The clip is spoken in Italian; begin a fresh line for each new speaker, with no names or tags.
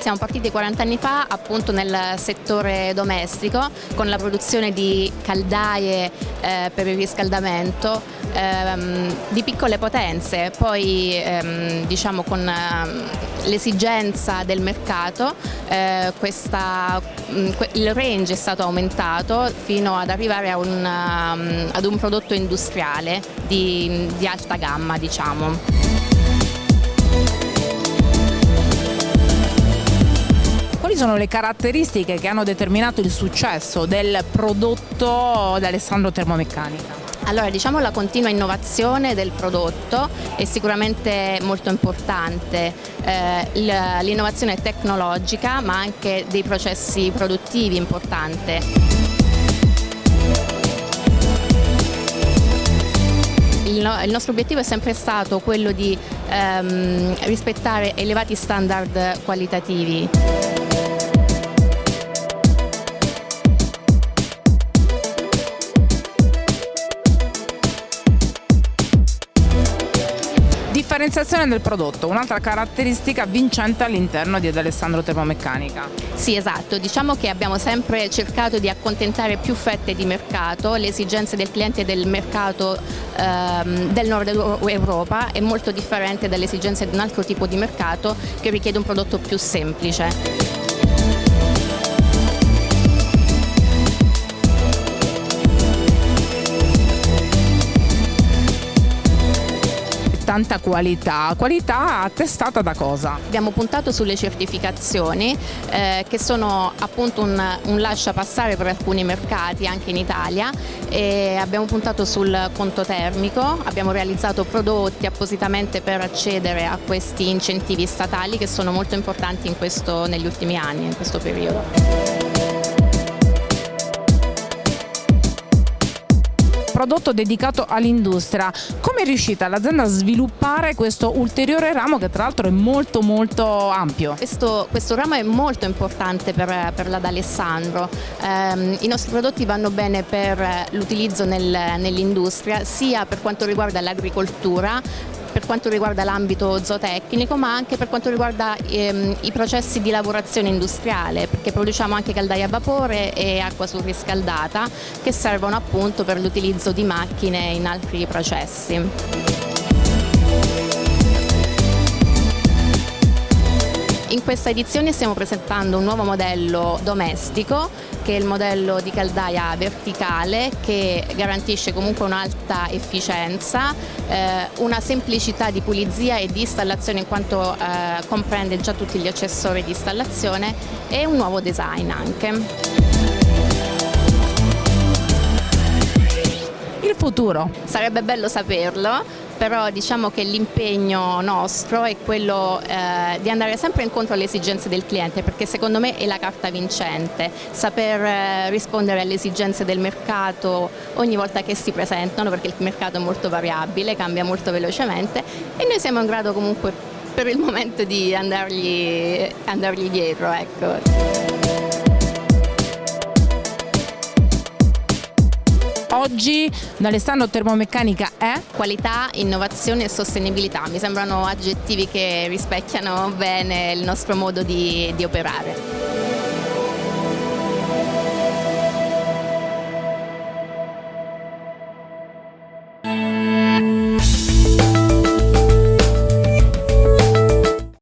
siamo partiti 40 anni fa appunto nel settore domestico con la produzione di caldaie per il riscaldamento di piccole potenze, poi diciamo con l'esigenza del mercato il range è stato aumentato fino ad arrivare ad un prodotto industriale di alta gamma, diciamo.
Quali sono le caratteristiche che hanno determinato il successo del prodotto da Alessandro Termomeccanica?
Allora, diciamo la continua innovazione del prodotto è sicuramente molto importante, l'innovazione tecnologica ma anche dei processi produttivi importante. Il nostro obiettivo è sempre stato quello di rispettare elevati standard qualitativi.
Differenziazione del prodotto, un'altra caratteristica vincente all'interno di Alessandro Termomeccanica.
Sì, esatto, diciamo che abbiamo sempre cercato di accontentare più fette di mercato, le esigenze del cliente del mercato del nord Europa è molto differente dalle esigenze di un altro tipo di mercato che richiede un prodotto più semplice.
Tanta qualità attestata da cosa?
Abbiamo puntato sulle certificazioni che sono appunto un lascia passare per alcuni mercati anche in Italia, e abbiamo puntato sul conto termico, abbiamo realizzato prodotti appositamente per accedere a questi incentivi statali che sono molto importanti negli ultimi anni, in questo periodo.
Prodotto dedicato all'industria. Come è riuscita l'azienda a sviluppare questo ulteriore ramo che tra l'altro è molto molto ampio?
Questo ramo è molto importante per la D'Alessandro. I nostri prodotti vanno bene per l'utilizzo nell'industria, sia per quanto riguarda l'agricoltura, per quanto riguarda l'ambito zootecnico, ma anche per quanto riguarda i processi di lavorazione industriale, perché produciamo anche caldaie a vapore e acqua surriscaldata che servono appunto per l'utilizzo di macchine in altri processi. In questa edizione stiamo presentando un nuovo modello domestico, che è il modello di caldaia verticale, che garantisce comunque un'alta efficienza, una semplicità di pulizia e di installazione in quanto comprende già tutti gli accessori di installazione, e un nuovo design anche.
Il futuro?
Sarebbe bello saperlo, però diciamo che l'impegno nostro è quello di andare sempre incontro alle esigenze del cliente, perché secondo me è la carta vincente, saper rispondere alle esigenze del mercato ogni volta che si presentano, perché il mercato è molto variabile, cambia molto velocemente e noi siamo in grado comunque per il momento di andargli dietro, ecco.
Oggi Alessandro Termomeccanica è
qualità, innovazione e sostenibilità. Mi sembrano aggettivi che rispecchiano bene il nostro modo di operare.